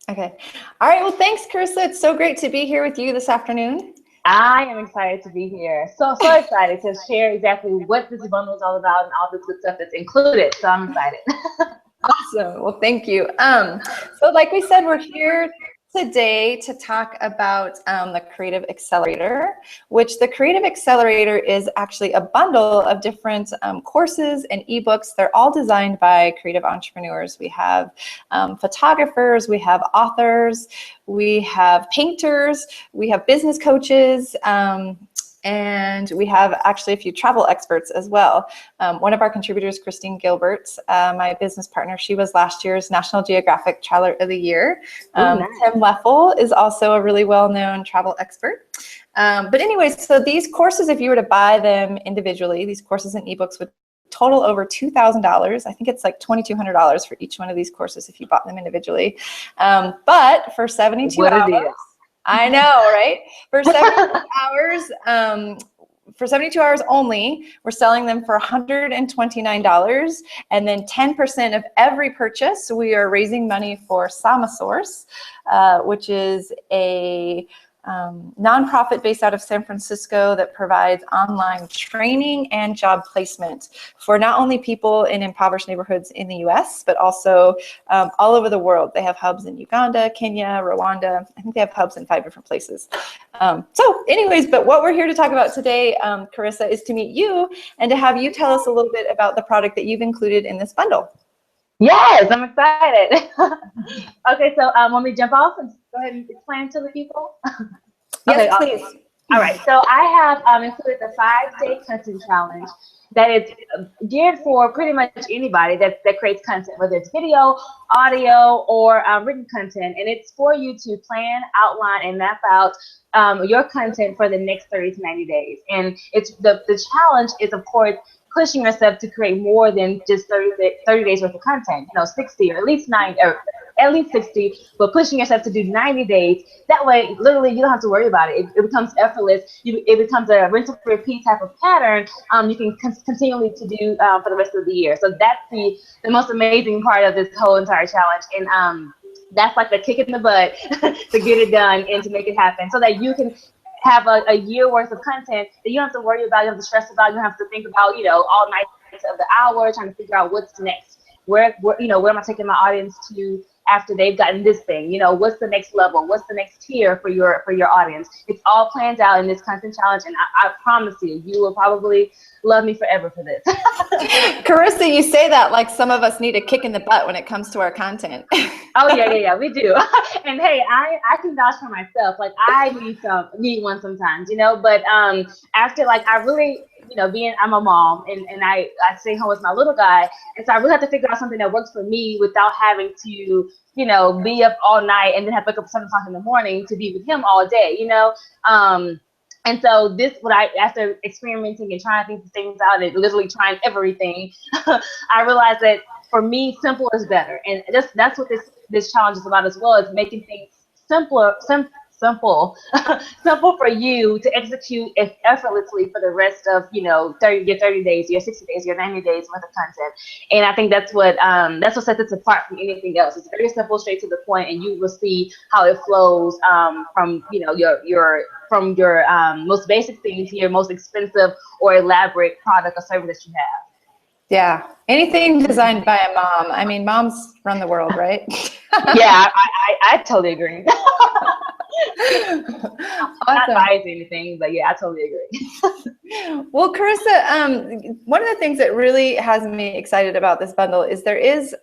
Okay. All right. Well, thanks, Caressa. It's so great to be here with you this afternoon. I am excited to be here. So excited to share exactly what this bundle is all about and all the good stuff that's included. So I'm excited. Awesome. Well, thank you. So like we said, we're here today to talk about the Creative Accelerator, which the Creative Accelerator is actually a bundle of different courses and ebooks. They're all designed by creative entrepreneurs. We have photographers, we have authors, we have painters, we have business coaches, and we have actually a few travel experts as well. One of our contributors, Christine Gilbert, my business partner, she was last year's National Geographic Traveler of the Year. Nice. Tim Leffel is also a really well-known travel expert. But anyways, so these courses, if you were to buy them individually, these courses and ebooks would total over $2,000. I think it's like $2,200 for each one of these courses if you bought them individually. But for 72 hours, I know, right? For 72 hours only, we're selling them for $129, and then 10% of every purchase, we are raising money for Samasource, which is a nonprofit based out of San Francisco that provides online training and job placement for not only people in impoverished neighborhoods in the US, but also all over the world. They have hubs in Uganda, Kenya, Rwanda. I think they have hubs in 5 different places. So anyways, but what we're here to talk about today, Caressa, is to meet you and to have you tell us a little bit about the product that you've included in this bundle. Yes, I'm excited. Okay, so want me to jump off and go ahead and explain to the people? Yes, Okay, please. all right, so I have included the 5-day content challenge that is geared for pretty much anybody that creates content, whether it's video, audio, or written content. And it's for you to plan, outline, and map out your content for the next 30 to 90 days. And it's the challenge is, of course, pushing yourself to create more than just 30 days worth of content, 60 or at least 9 or at least 60, but pushing yourself to do 90 days. That way, literally, you don't have to worry about it. It becomes effortless. It becomes a rinse and repeat type of pattern you can continually to do for the rest of the year. So that's the most amazing part of this whole entire challenge. And that's like the kick in the butt to get it done and to make it happen so that you can have a year worth of content that you don't have to worry about, you don't have to stress about, you don't have to think about, all night of the hour trying to figure out what's next. Where am I taking my audience to after they've gotten this thing? What's the next level? What's the next tier for your audience? It's all planned out in this content challenge, and I promise you will probably love me forever for this. Caressa, you say that like some of us need a kick in the butt when it comes to our content. Oh yeah, we do. And hey, I can vouch for myself. Like I need one sometimes, But after I really, I'm a mom and I stay home with my little guy, and so I really have to figure out something that works for me without having to, be up all night and then have to wake up at 7 o'clock in the morning to be with him all day, And so after experimenting and trying things out and literally trying everything, I realized that for me, simple is better. And that's what this challenge is about as well, is making things simple for you to execute effortlessly for the rest of, your 30 days, your 60 days, your 90 days worth of content. And I think that's what sets it apart from anything else. It's very simple, straight to the point, and you will see how it flows from your most basic thing to your most expensive or elaborate product or service that you have. Yeah, anything designed by a mom. I mean, moms run the world, right? Yeah, I totally agree. Awesome. Not biased or anything, but yeah, I totally agree. Well, Caressa, one of the things that really has me excited about this bundle is there is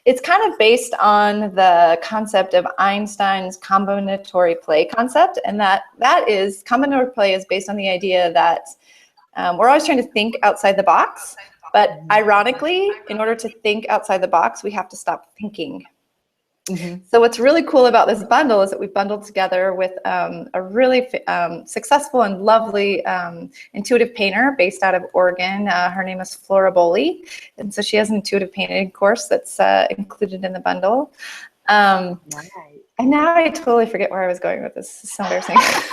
it's kind of based on the concept of Einstein's combinatory play concept, and that is combinatory play is based on the idea that we're always trying to think outside the box, but ironically, in order to think outside the box, we have to stop thinking. Mm-hmm. So what's really cool about this bundle is that we bundled together with a really successful and lovely intuitive painter based out of Oregon. Her name is Flora Boley, and so she has an intuitive painting course that's included in the bundle. Nice. And now I totally forget where I was going with this. This is so embarrassing. Right.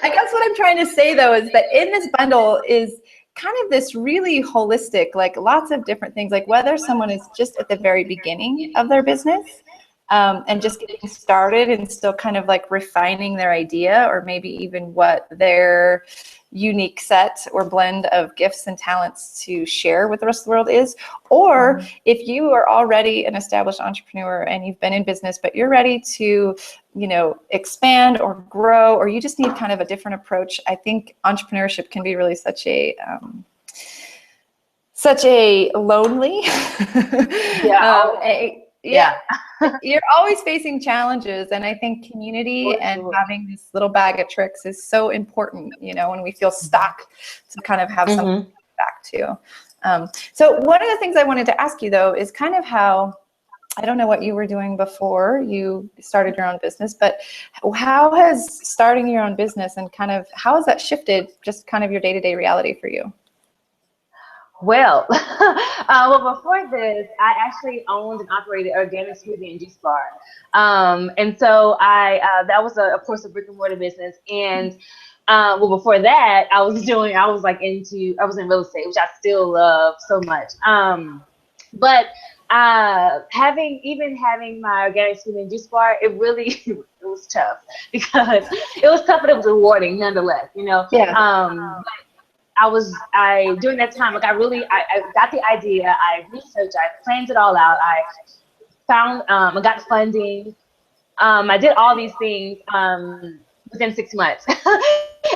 I guess what I'm trying to say though is that in this bundle is kind of this really holistic, like lots of different things, like whether someone is just at the very beginning of their business and just getting started and still kind of like refining their idea, or maybe even what their unique set or blend of gifts and talents to share with the rest of the world is, or if you are already an established entrepreneur and you've been in business, but you're ready to, you know, expand or grow, or you just need kind of a different approach. I think entrepreneurship can be really such a lonely, yeah. You're always facing challenges, and I think community and having this little bag of tricks is so important, you know, when we feel stuck, to kind of have something to come back to. So one of the things I wanted to ask you though is kind of how, I don't know what you were doing before you started your own business, but how has starting your own business and kind of how has that shifted just kind of your day-to-day reality for you? Well, well, before this, I actually owned and operated organic smoothie and juice bar. And so that was, of course, a brick and mortar business. And well, before that, I was in real estate, which I still love so much. But having my organic smoothie and juice bar, it was tough, because it was tough, but it was rewarding nonetheless, you know? During that time, like I got the idea, I researched, I planned it all out, I found, I got funding, I did all these things within 6 months,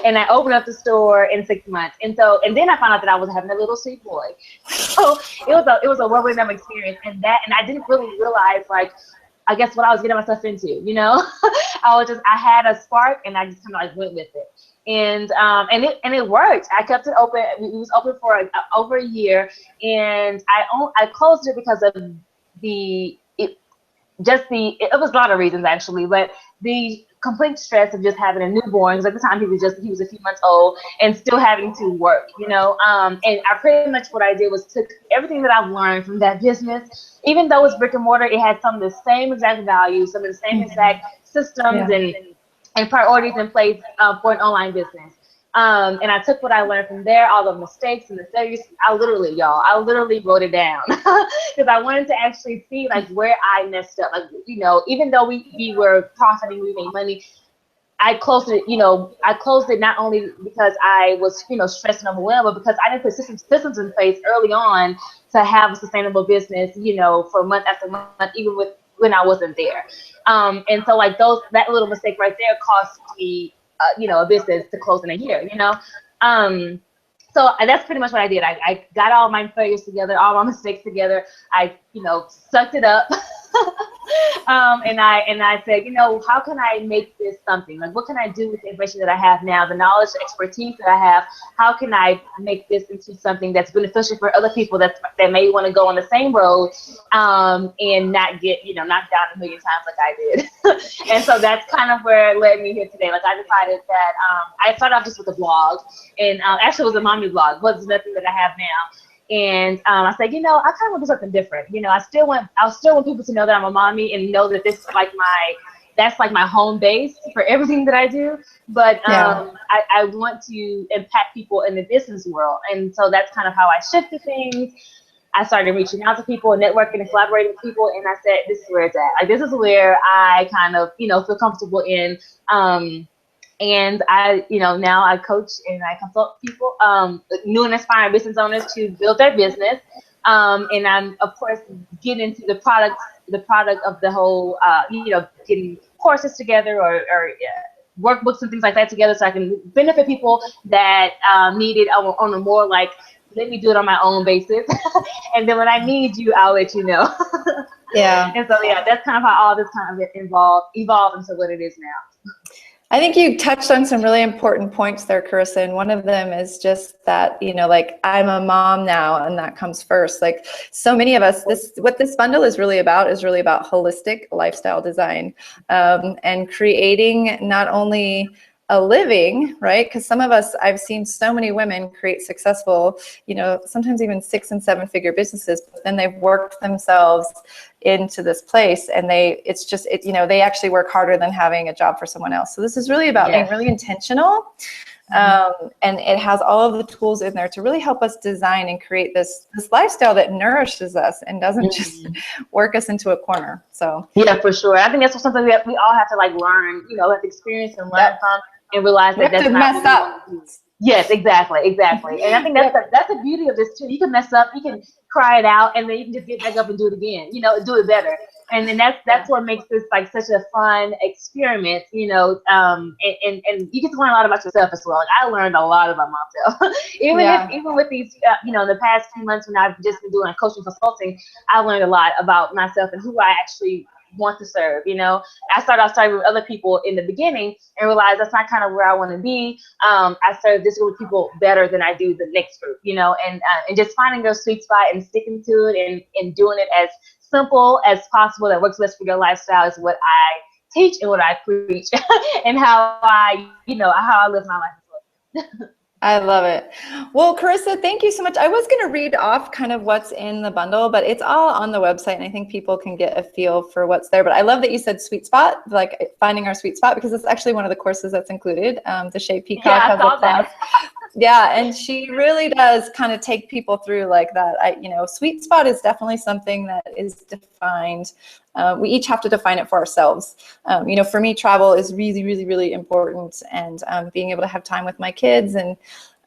and I opened up the store in 6 months, and then I found out that I was having a little sweet boy, so it was a whirlwind experience, and I didn't really realize, like, I guess what I was getting myself into, you know. I had a spark, and I just kind of like went with it. And it worked. I kept it open. It was open for over a year, and I closed it because of it was a lot of reasons actually, but the complete stress of just having a newborn, because at the time he was a few months old and still having to work, you know. And I pretty much, what I did was took everything that I've learned from that business, even though it's brick and mortar, it had some of the same exact values, some of the same exact systems and priorities in place for an online business. And I took what I learned from there, all the mistakes and the failures. I literally wrote it down, because I wanted to actually see, like, where I messed up. Like, you know, even though we were profiting, we made money, I closed it, not only because I was, stressed and overwhelmed, but because I didn't put systems in place early on to have a sustainable business, for month after month, even when I wasn't there. And so, like, that little mistake right there cost me, a business to close in a year, So that's pretty much what I did. I got all my failures together, all my mistakes together. I, sucked it up. And I said, how can I make this something? Like, what can I do with the information that I have now, the knowledge, the expertise that I have? How can I make this into something that's beneficial for other people that may want to go on the same road, and not get, knocked down a million times like I did. And so that's kind of where it led me here today. Like, I decided that I started off just with a blog, and actually it was a mommy blog, but it's nothing that I have now. And I said, I kind of want to do something different. I still want people to know that I'm a mommy and know that this is that's my home base for everything that I do. But I want to impact people in the business world. And so that's kind of how I shifted things. I started reaching out to people, networking and collaborating with people. And I said, this is where it's at. Like, this is where I kind of, feel comfortable in. And I, now I coach and I consult people, new and aspiring business owners to build their business. And I'm, of course, getting into the product of the whole, getting courses together or workbooks and things like that together, so I can benefit people that need it on a more like, let me do it on my own basis. And then when I need you, I'll let you know. Yeah. And so, that's kind of how all this kind of evolved into what it is now. I think you touched on some really important points there, Caressa, and one of them is just that, like, I'm a mom now, and that comes first. Like, so many of us, what this bundle is really about holistic lifestyle design, and creating not only a living, right? Because some of us, I've seen so many women create successful, sometimes even 6- and 7-figure businesses, but then they've worked themselves into this place, and they actually work harder than having a job for someone else. So this is really about being really intentional And it has all of the tools in there to really help us design and create this lifestyle that nourishes us and doesn't just work us into a corner. So yeah, for sure. I think that's something we all have to like learn, you know, have to experience and learn from, and realize that that's not mess up. Yes, exactly. And I think that's the beauty of this too. You can mess up, you can cry it out, and then you can just get back up and do it again. You know, do it better. And then that's what makes this like such a fun experiment. You know, and you get to learn a lot about yourself as well. Like, I learned a lot about myself, even with these, you know, the past few months when I've just been doing coaching consulting, I learned a lot about myself and who I actually want to serve. You know, I started off serving with other people in the beginning and realized that's not kind of where I want to be. I serve this group of people better than I do the next group, you know, and just finding their sweet spot and sticking to it and doing it as simple as possible that works best for your lifestyle is what I teach and what I preach and how I live my life as well. I love it. Well, Caressa, thank you so much. I was going to read off kind of what's in the bundle, but it's all on the website, and I think people can get a feel for what's there. But I love that you said sweet spot, like finding our sweet spot, because it's actually one of the courses that's included. The Shape Peacock has a class. Yeah, and she really does kind of take people through like that. You know, sweet spot is definitely something that is defined. We each have to define it for ourselves. You know, for me, travel is really, really, really important, and being able to have time with my kids and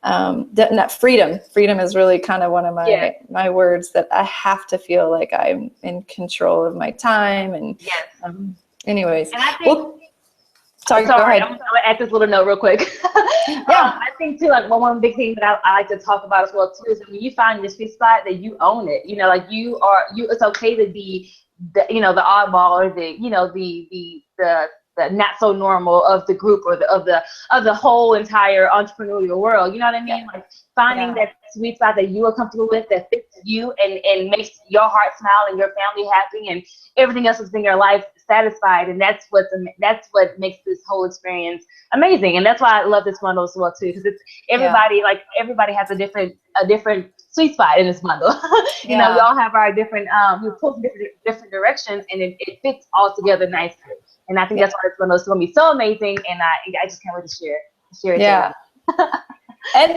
that freedom is really kind of one of my words, that I have to feel like I'm in control of my time. And anyways, and I think, Sorry, go ahead. I'm gonna add this little note real quick. I think too, like one big thing that I like to talk about as well too is when you find your sweet spot, that you own it. You know, like it's okay to be the oddball, or the not so normal of the group, or of the whole entire entrepreneurial world. You know what I mean? Like finding that sweet spot that you are comfortable with, that fits you and makes your heart smile and your family happy and everything else is in your life satisfied. And that's what makes this whole experience amazing. And that's why I love this bundle as well too, because it's everybody has a different sweet spot in this bundle. You know, we all have our different we pull from different directions, and it fits all together nicely. And I think that's why this bundle is going to be so amazing, and I just can't wait to share it. Yeah. And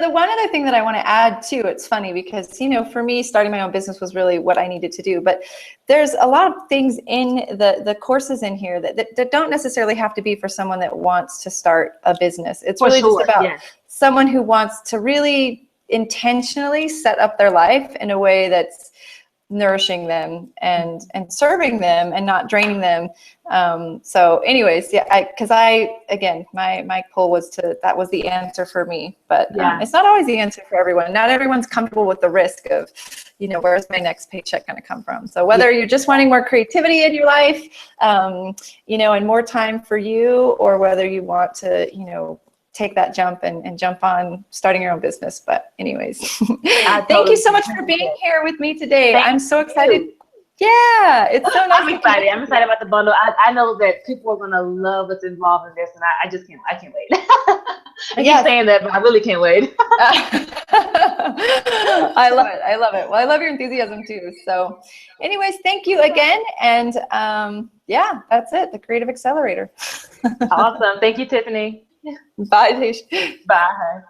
the one other thing that I want to add too, it's funny because, for me, starting my own business was really what I needed to do. But there's a lot of things in the courses in here that don't necessarily have to be for someone that wants to start a business. It's really just about someone who wants to really intentionally set up their life in a way that's nourishing them and serving them and not draining them. So anyways, again, my poll was that was the answer for me, but it's not always the answer for everyone. Not everyone's comfortable with the risk of, where's my next paycheck going to come from? So whether you're just wanting more creativity in your life, and more time for you, or whether you want to, take that jump and jump on starting your own business. But anyways, thank you so much for being here with me today. I'm so excited. Yeah, it's so nice. I'm excited. I'm excited about the bundle. I know that people are going to love what's involved in this, and I can't wait. I keep saying that, but I really can't wait. I love it. Well, I love your enthusiasm too. So anyways, thank you again. And that's it. The Creative Accelerator. Awesome. Thank you, Tiffany. Bye, Tish. Bye.